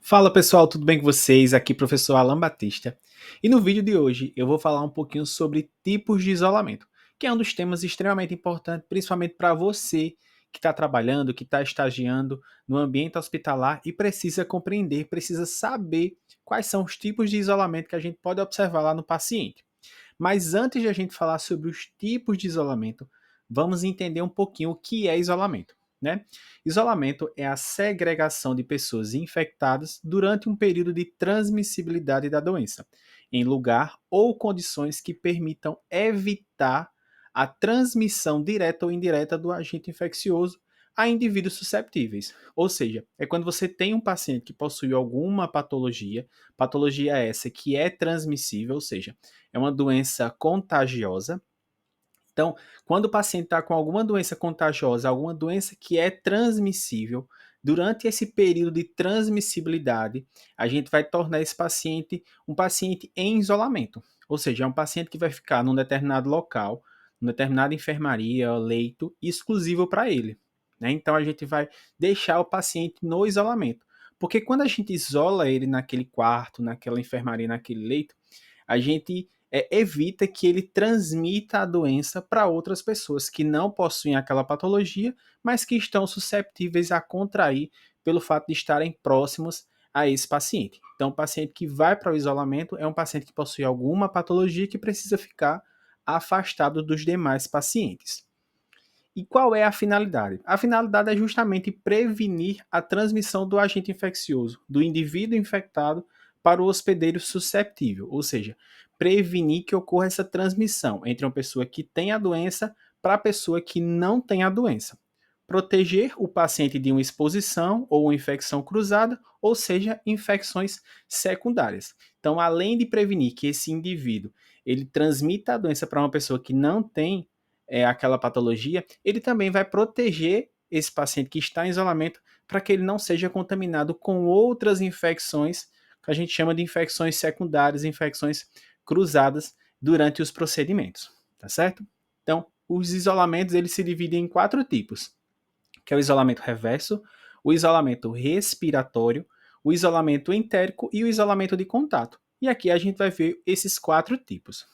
Fala pessoal, tudo bem com vocês? Aqui professor Alan Batista. E no vídeo de hoje eu vou falar um pouquinho sobre tipos de isolamento, que é um dos temas extremamente importantes, principalmente para você que está trabalhando, que está estagiando no ambiente hospitalar e precisa compreender, precisa saber quais são os tipos de isolamento que a gente pode observar lá no paciente. Mas antes de a gente falar sobre os tipos de isolamento, vamos entender um pouquinho o que é isolamento, né? Isolamento é a segregação de pessoas infectadas durante um período de transmissibilidade da doença, em lugar ou condições que permitam evitar a transmissão direta ou indireta do agente infeccioso a indivíduos susceptíveis. Ou seja, é quando você tem um paciente que possui alguma patologia, patologia essa que é transmissível, ou seja, é uma doença contagiosa. Então, quando o paciente está com alguma doença contagiosa, alguma doença que é transmissível, durante esse período de transmissibilidade, a gente vai tornar esse paciente um paciente em isolamento. Ou seja, é um paciente que vai ficar num determinado local, numa determinada enfermaria, leito, exclusivo para ele. Né? Então, a gente vai deixar o paciente no isolamento. Porque quando a gente isola ele naquele quarto, naquela enfermaria, naquele leito, a gente evita que ele transmita a doença para outras pessoas que não possuem aquela patologia, mas que estão susceptíveis a contrair pelo fato de estarem próximos a esse paciente. Então, o paciente que vai para o isolamento é um paciente que possui alguma patologia que precisa ficar afastado dos demais pacientes. E qual é a finalidade? A finalidade é justamente prevenir a transmissão do agente infeccioso do indivíduo infectado para o hospedeiro susceptível, ou seja, prevenir que ocorra essa transmissão entre uma pessoa que tem a doença para a pessoa que não tem a doença. Proteger o paciente de uma exposição ou uma infecção cruzada, ou seja, infecções secundárias. Então, além de prevenir que esse indivíduo ele transmita a doença para uma pessoa que não tem aquela patologia, ele também vai proteger esse paciente que está em isolamento para que ele não seja contaminado com outras infecções, que a gente chama de infecções secundárias, infecções cruzadas durante os procedimentos, tá certo? Então, os isolamentos eles se dividem em 4 tipos, que é o isolamento reverso, o isolamento respiratório, o isolamento entérico e o isolamento de contato. E aqui a gente vai ver esses 4 tipos.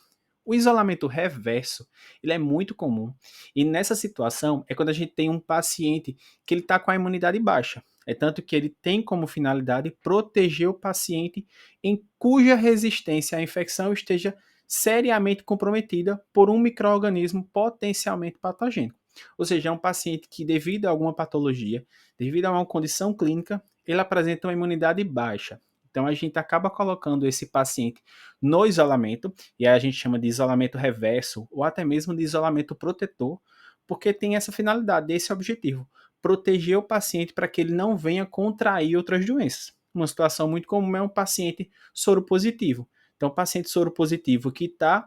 O isolamento reverso, ele é muito comum. E nessa situação é quando a gente tem um paciente que ele está com a imunidade baixa. É tanto que ele tem como finalidade proteger o paciente em cuja resistência à infecção esteja seriamente comprometida por um micro-organismo potencialmente patogênico. Ou seja, é um paciente que, devido a alguma patologia, devido a uma condição clínica, ele apresenta uma imunidade baixa. Então a gente acaba colocando esse paciente no isolamento, e aí a gente chama de isolamento reverso, ou até mesmo de isolamento protetor, porque tem essa finalidade, esse objetivo, proteger o paciente para que ele não venha contrair outras doenças. Uma situação muito comum é um paciente soropositivo. Então, o paciente soropositivo que está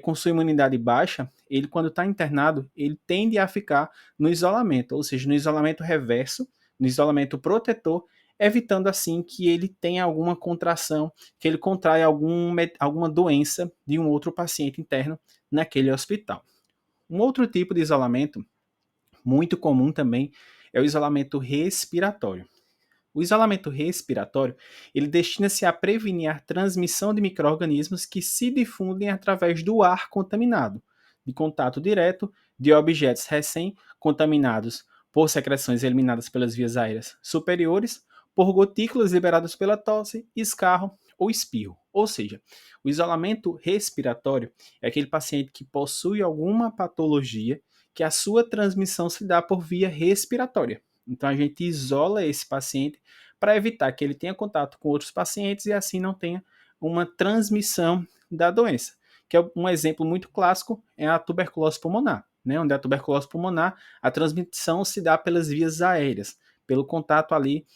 com sua imunidade baixa, ele quando está internado, ele tende a ficar no isolamento, ou seja, no isolamento reverso, no isolamento protetor, evitando assim que ele tenha alguma contração, que ele contraia alguma doença de um outro paciente interno naquele hospital. Um outro tipo de isolamento, muito comum também, é o isolamento respiratório. O isolamento respiratório, ele destina-se a prevenir a transmissão de micro-organismos que se difundem através do ar contaminado, de contato direto de objetos recém-contaminados por secreções eliminadas pelas vias aéreas superiores, por gotículas liberadas pela tosse, escarro ou espirro. Ou seja, o isolamento respiratório é aquele paciente que possui alguma patologia que a sua transmissão se dá por via respiratória. Então a gente isola esse paciente para evitar que ele tenha contato com outros pacientes e assim não tenha uma transmissão da doença. Que é um exemplo muito clássico é a tuberculose pulmonar, né? Onde a tuberculose pulmonar, a transmissão se dá pelas vias aéreas, pelo contato ali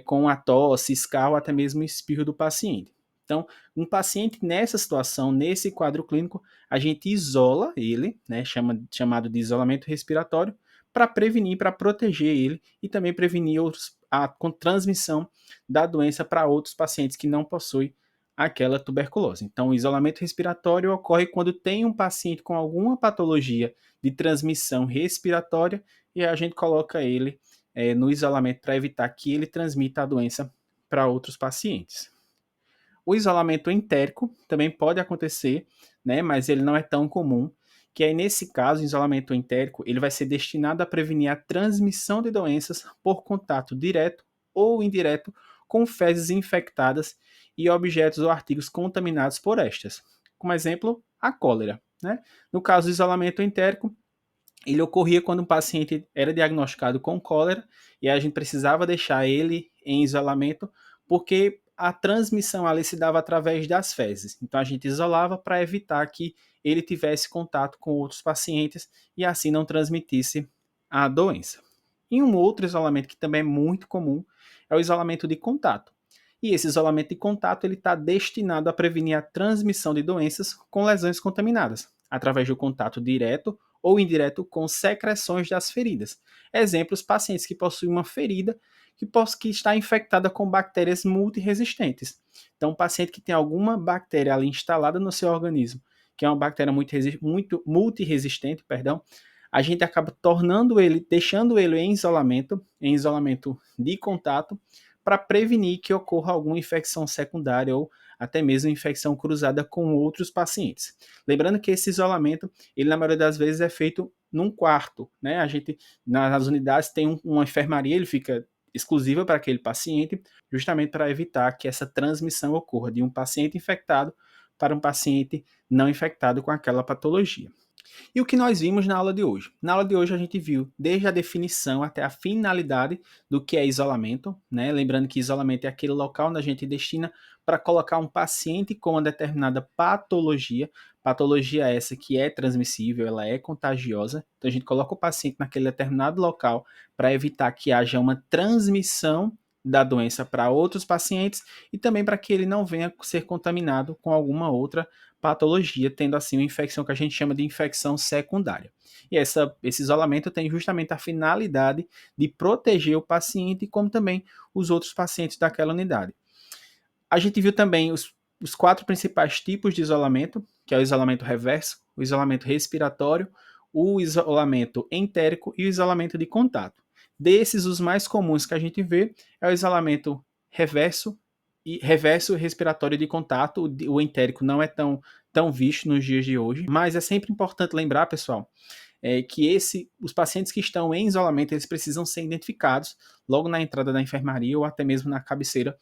com a tosse, escarro, até mesmo espirro do paciente. Então, um paciente nessa situação, nesse quadro clínico, a gente isola ele, né, chamado de isolamento respiratório, para prevenir, para proteger ele e também prevenir a transmissão da doença para outros pacientes que não possuem aquela tuberculose. Então, o isolamento respiratório ocorre quando tem um paciente com alguma patologia de transmissão respiratória e a gente coloca ele no isolamento para evitar que ele transmita a doença para outros pacientes. O isolamento entérico também pode acontecer, né, mas ele não é tão comum, que aí nesse caso, o isolamento entérico, ele vai ser destinado a prevenir a transmissão de doenças por contato direto ou indireto com fezes infectadas e objetos ou artigos contaminados por estas. Como exemplo, a cólera, né? No caso do isolamento entérico, ele ocorria quando um paciente era diagnosticado com cólera e a gente precisava deixar ele em isolamento porque a transmissão ali se dava através das fezes. Então a gente isolava para evitar que ele tivesse contato com outros pacientes e assim não transmitisse a doença. E um outro isolamento que também é muito comum é o isolamento de contato. E esse isolamento de contato ele está destinado a prevenir a transmissão de doenças com lesões contaminadas, através do contato direto ou indireto com secreções das feridas. Exemplos, pacientes que possuem uma ferida que está infectada com bactérias multiresistentes. Então, um paciente que tem alguma bactéria ali instalada no seu organismo, que é uma bactéria muito multiresistente, perdão, a gente acaba deixando ele em isolamento de contato, para prevenir que ocorra alguma infecção secundária ou até mesmo infecção cruzada com outros pacientes. Lembrando que esse isolamento, ele na maioria das vezes é feito num quarto, né? A gente nas unidades tem uma enfermaria, ele fica exclusiva para aquele paciente, justamente para evitar que essa transmissão ocorra de um paciente infectado para um paciente não infectado com aquela patologia. E o que nós vimos na aula de hoje? Na aula de hoje a gente viu desde a definição até a finalidade do que é isolamento, né? Lembrando que isolamento é aquele local onde a gente destina para colocar um paciente com uma determinada patologia essa que é transmissível, ela é contagiosa, então a gente coloca o paciente naquele determinado local para evitar que haja uma transmissão da doença para outros pacientes e também para que ele não venha ser contaminado com alguma outra patologia, tendo assim uma infecção que a gente chama de infecção secundária. E esse isolamento tem justamente a finalidade de proteger o paciente, como também os outros pacientes daquela unidade. A gente viu também os 4 principais tipos de isolamento, que é o isolamento reverso, o isolamento respiratório, o isolamento entérico e o isolamento de contato. Desses, os mais comuns que a gente vê é o isolamento reverso e respiratório de contato. O entérico não é tão visto nos dias de hoje, mas é sempre importante lembrar, pessoal, que os pacientes que estão em isolamento, eles precisam ser identificados logo na entrada da enfermaria ou até mesmo na cabeceira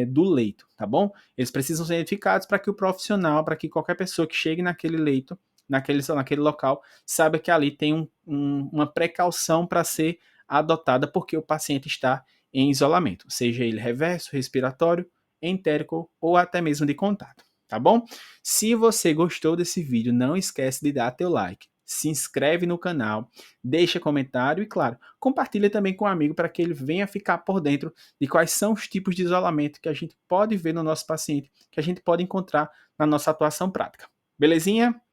do leito, tá bom? Eles precisam ser identificados para que o profissional, para que qualquer pessoa que chegue naquele leito, naquele local, saiba que ali tem uma precaução para ser adotada porque o paciente está em isolamento, seja ele reverso, respiratório, entérico ou até mesmo de contato, tá bom? Se você gostou desse vídeo, não esquece de dar teu like, se inscreve no canal, deixa comentário e, claro, compartilha também com um amigo para que ele venha ficar por dentro de quais são os tipos de isolamento que a gente pode ver no nosso paciente, que a gente pode encontrar na nossa atuação prática. Belezinha?